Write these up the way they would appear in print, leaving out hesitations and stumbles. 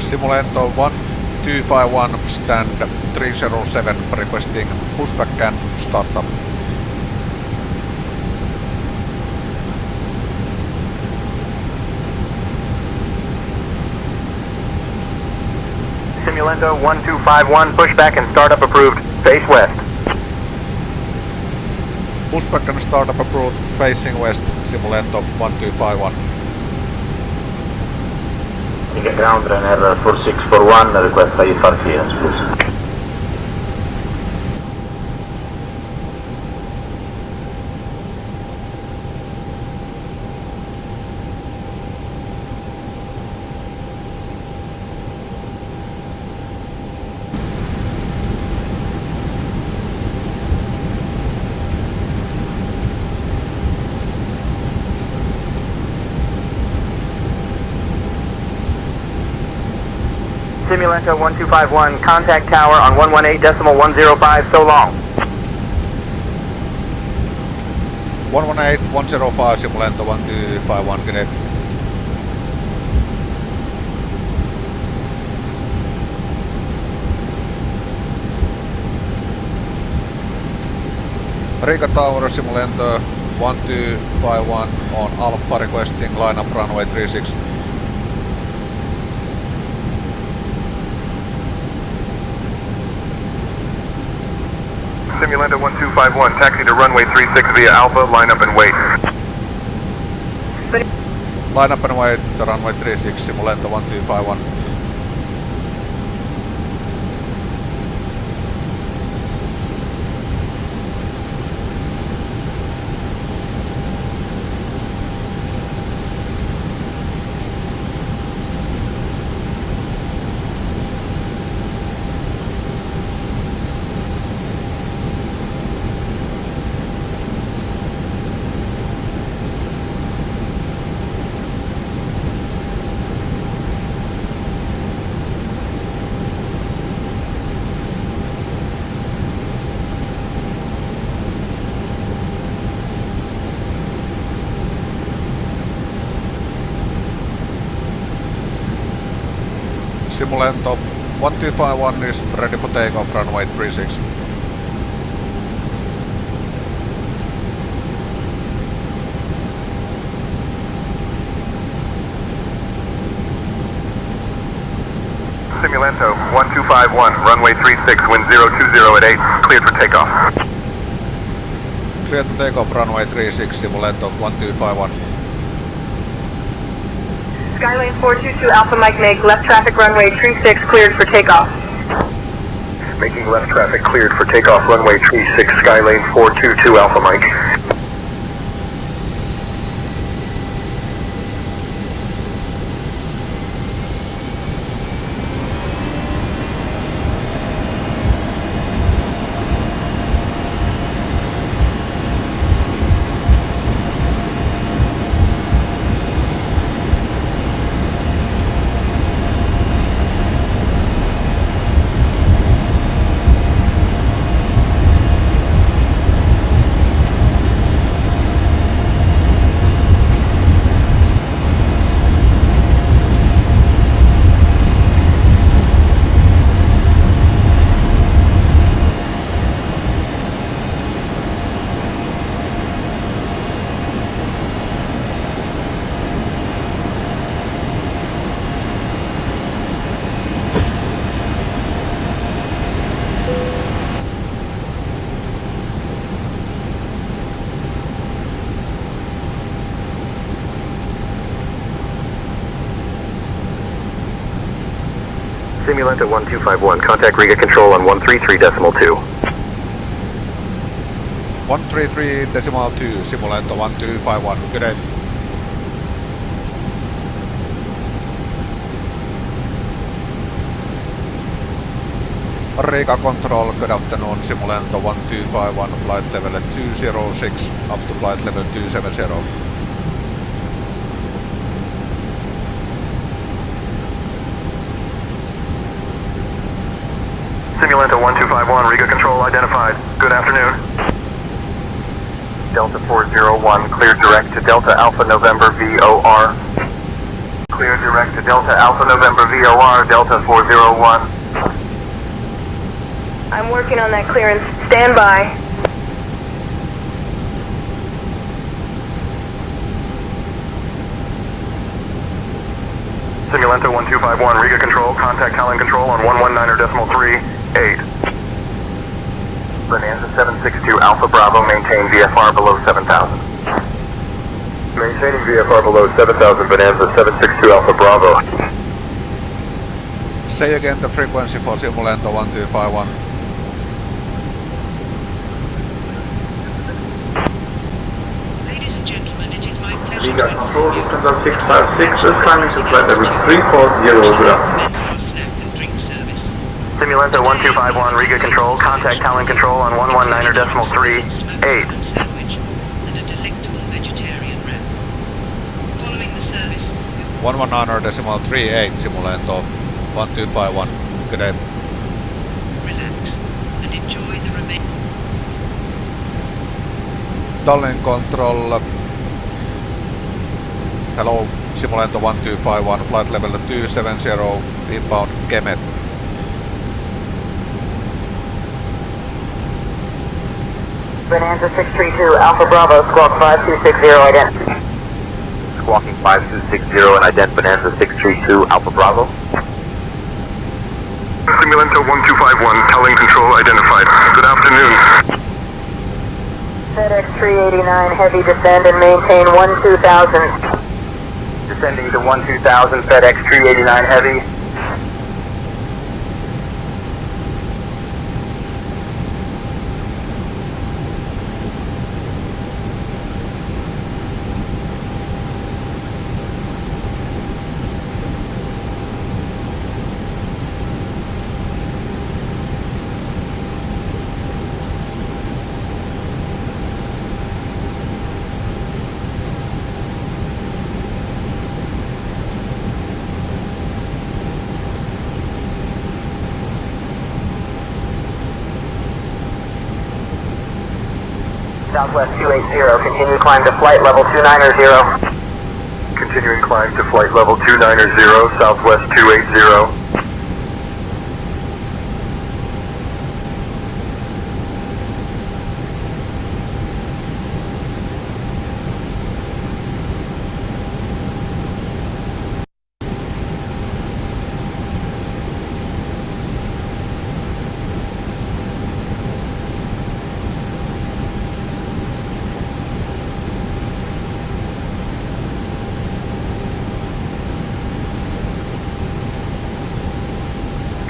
Simulento 1251, stand 307, requesting pushback and startup. Simulento 1251, pushback and startup approved, face west. Pushback and startup approved, facing west, Simulento 1251. Riga ground runner 4641, request IFR clearance please. Simulento 1251, contact tower on 118.105, so long. 118.105, Simulento 1251, good day. Riga Tower, Simulento 1251 on Alpha, requesting line up runway 36. Simulento 1251, taxi to runway 36 via Alpha, line up and wait. Line up and wait, runway 36, Simulento 1251. Simulento 1251 is ready for takeoff, runway 36. Simulento 1251, runway 36, wind 020 at 8, cleared for takeoff. Clear to takeoff, runway 36, Simulento 1251. Skylane 422 Alpha Mike, make left traffic runway 36 cleared for takeoff. Making left traffic cleared for takeoff, runway 36, Skylane 422 Alpha Mike. Simulento 1251, contact Riga control on 133.2. 133.2, Simulento 1251, good day. Riga control, good afternoon, Simulento 1251, flight level 206 up to flight level 270. Simulento 1251, Riga control identified. Good afternoon. Delta 401, cleared direct to Delta Alpha November VOR. clear direct to Delta Alpha November VOR, Delta 401. I'm working on that clearance. Stand by. Simulento 1251, Riga Control, contact Talon Control on 119.38. Bonanza 762, Alpha Bravo, maintain VFR below 7,000. Maintaining VFR below 7,000, Bonanza 762, Alpha Bravo. Say again the frequency for Simulento 1251. Ladies and gentlemen, it is my pleasure Riga to Control, inform you Lufthansa 656 is climbing to flight level 340 over. commence our snack and drink service. Simulento 1251, Riga Control, contact Talon Control on 119.38. Sandwich and a delectable vegetarian wrap. Following the service, 119.38 Simulento 1251. Good day. relax and enjoy the remaining. Tallinn Control. Hello, Simulento 1251, flight level 270, inbound Kemet. Bonanza 632, Alpha Bravo, squawk 5260, ident. Squawking 5260 and ident Bonanza 632, Alpha Bravo. Simulento 1251, Talon Control identified. Good afternoon. FedEx 389, heavy descend and maintain 12,000. Descending to 12,000, FedEx 389 heavy. Southwest 280, continue climb to flight level 290. Continuing climb to flight level 290, Southwest 280.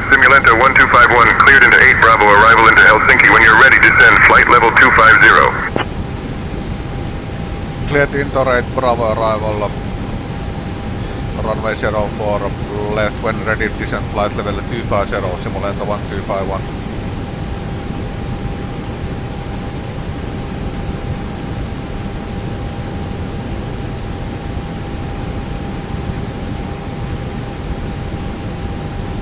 Simulento 1251, cleared into 8 Bravo, arrival into Helsinki. When you're ready, descend flight level 250. Cleared into 8 Bravo, arrival. Runway 04, left when ready, descent flight level 250, Simulento 1251.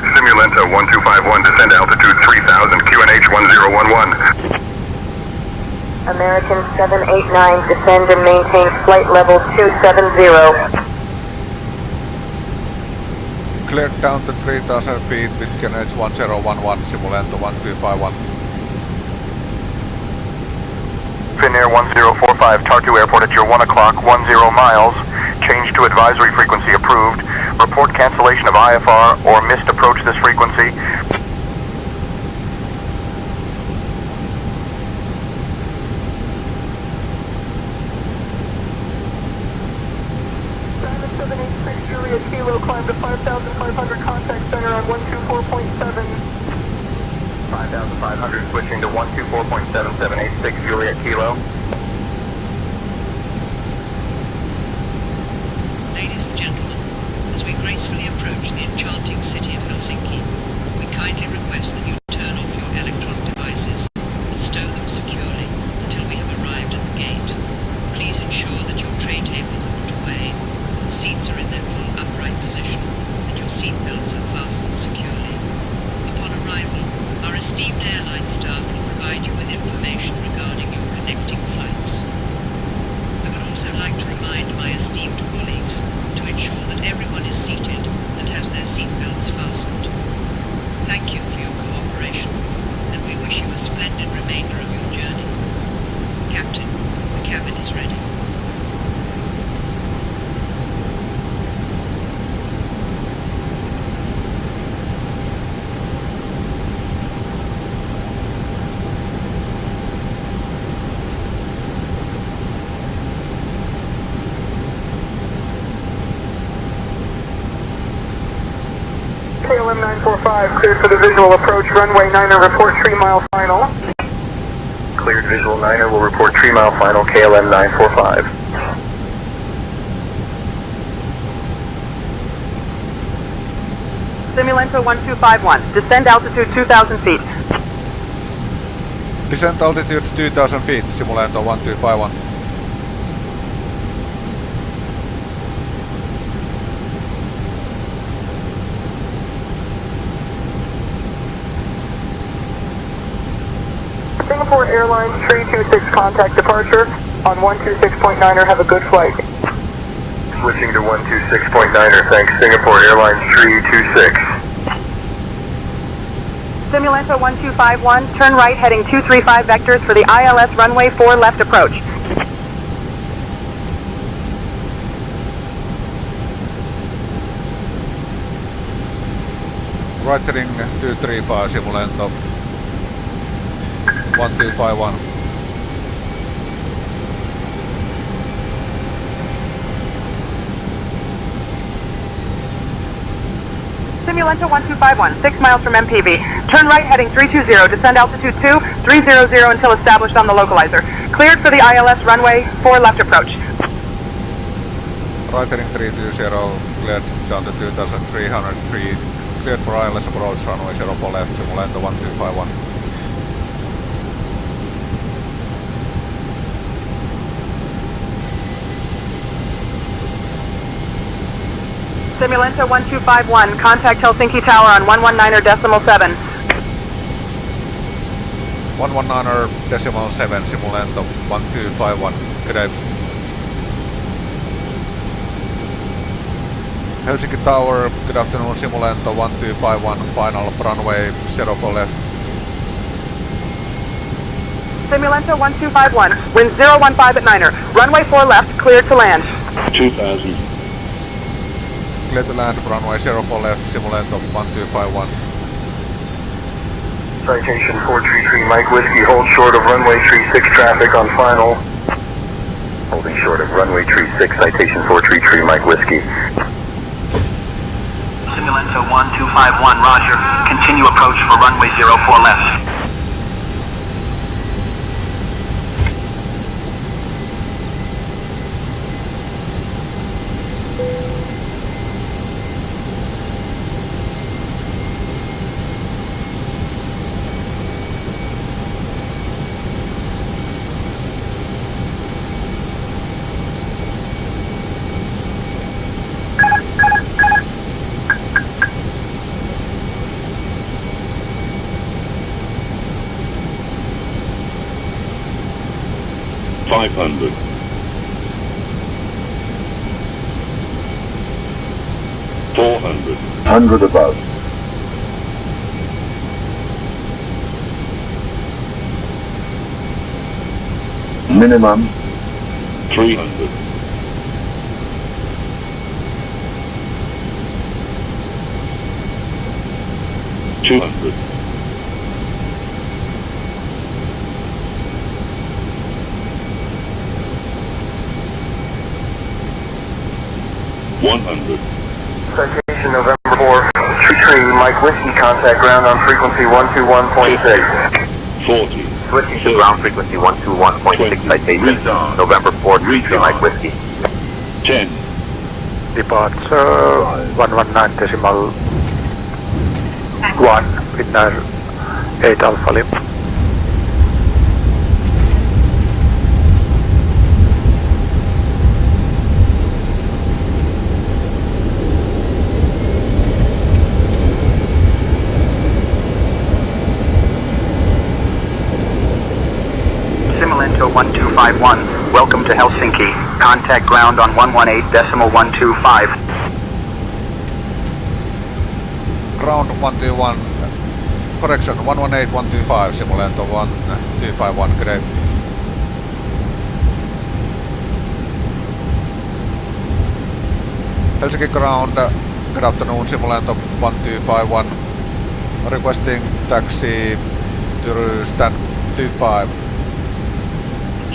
Simulento 1251, descend altitude 3000, QNH 1011. American 789, descend and maintain flight level 270. Cleared down to 3000 feet with QNH 1011, Simulento 1251. Finnair 1045, Tartu Airport at your 1 o'clock, 10 miles. Change to advisory frequency approved. Report cancellation of IFR or missed approach this frequency. Diamond 786, Juliet Kilo, climb to 5,500, contact center on 124.7. 5,500, switching to 124.7786, Juliet Kilo. Ladies and gentlemen, as we gracefully approach the enchanting city of Helsinki, we kindly request that you turn off your electronic devices and stow them securely until we have arrived at the gate. Please ensure that your tray tables are put away, the seats are in their full upright position, and your seat belts are fastened securely. Upon arrival, our esteemed airline staff will provide you with information regarding your connecting flight. cabin is ready. KLM 945, cleared for the visual approach, runway 9er, report 3 mile final. Cleared visual 9er will report 3 mile final, KLM 945. Simulento 1251, descend altitude 2,000 feet. Descent altitude 2000 feet, Simulento 1251. Singapore Airlines 326, contact departure on 126.9er, have a good flight. Switching to 126.9er, thanks. Singapore Airlines 326. Simulento 1251, turn right heading 235 vectors for the ILS runway 4 left approach. Right heading 235, Simulento 1251. Simulento 1251, 6 miles from MPV. Turn right heading 320, descend altitude 2, 300 until established on the localizer. Cleared for the ILS runway 4 left approach. Right heading 320, cleared down to 2300 feet. Cleared for ILS approach, runway 04 left, Simulento 1251. Simulento 1251, contact Helsinki Tower on 119.7. 119.7, Simulento 1251. Good day. Helsinki Tower, good afternoon, Simulento 1251, final runway 04 left. Simulento 1251, wind 015 at 9er. Runway 4 left, cleared to land. 2000. Clear to land, runway 04 left, Simulento 1251. Citation 433 Mike Whiskey, hold short of runway 36 traffic on final. Holding short of runway 36, citation 433 Mike Whiskey. Simulento 1251, roger. Continue approach for runway 04 left. $500. $400. 100 above. Minimum. 300. 200. 100. Citation November 4, 33 Mike Whiskey, contact ground on frequency 121.6. 40. Switching to ground frequency 121.6, citation November 4, 33 Mike Whiskey. 10. Departure 119.1 winner 8 Alpha Lima. Simulento 1251, welcome to Helsinki. Contact ground on 118.125. Ground 121, correction, 118.125, Simulento 1251, good day. Helsinki ground, good afternoon, Simulento 1251. Requesting taxi to stand 25.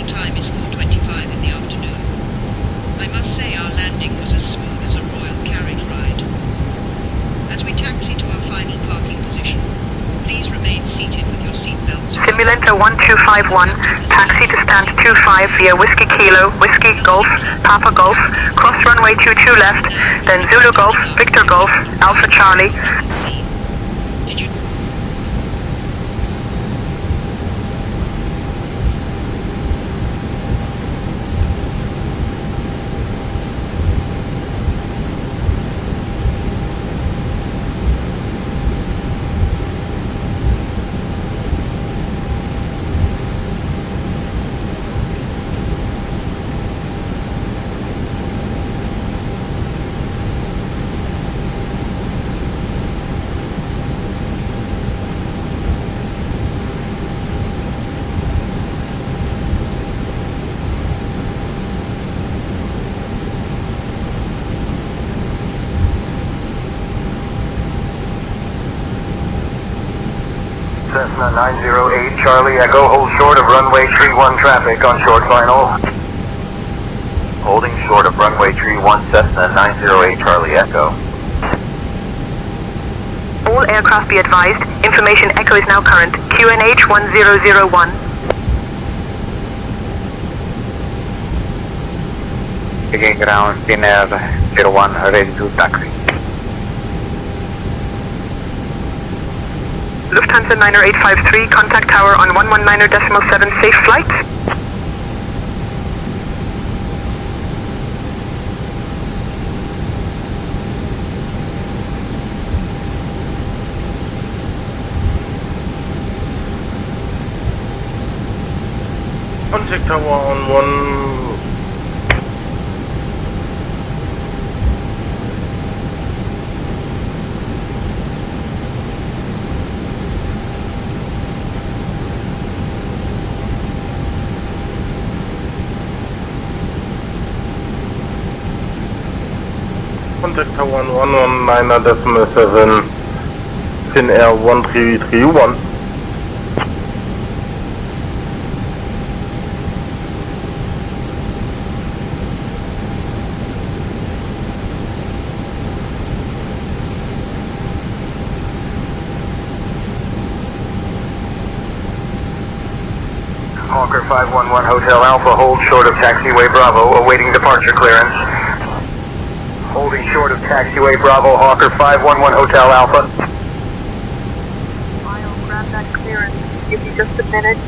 The time is 4:25 in the afternoon. I must say our landing was as smooth as a royal carriage ride. As we taxi to our final parking position, please remain seated with your seatbelts. Simulento 1251, taxi to stand 25 via Whiskey Kilo, Whiskey Golf, Papa Golf, cross runway 22 left, then Zulu Golf, Victor Golf, Alpha Charlie. Did you... Cessna 908 Charlie Echo, hold short of runway 31 traffic on short final. Holding short of runway 31 Cessna 908 Charlie Echo. All aircraft be advised, information echo is now current, QNH 1001. Taking ground, Finnair 01, ready to taxi. Lufthansa 90853, contact tower on 119.7, safe flight. Contact tower on 1... Contact tower on 119.7, Finnair 1331. Hawker 511 Hotel Alpha, hold short of taxiway Bravo, awaiting departure clearance. Holding short of taxiway Bravo, Hawker 511 Hotel Alpha. I'll grab that clearance. Give me just a minute.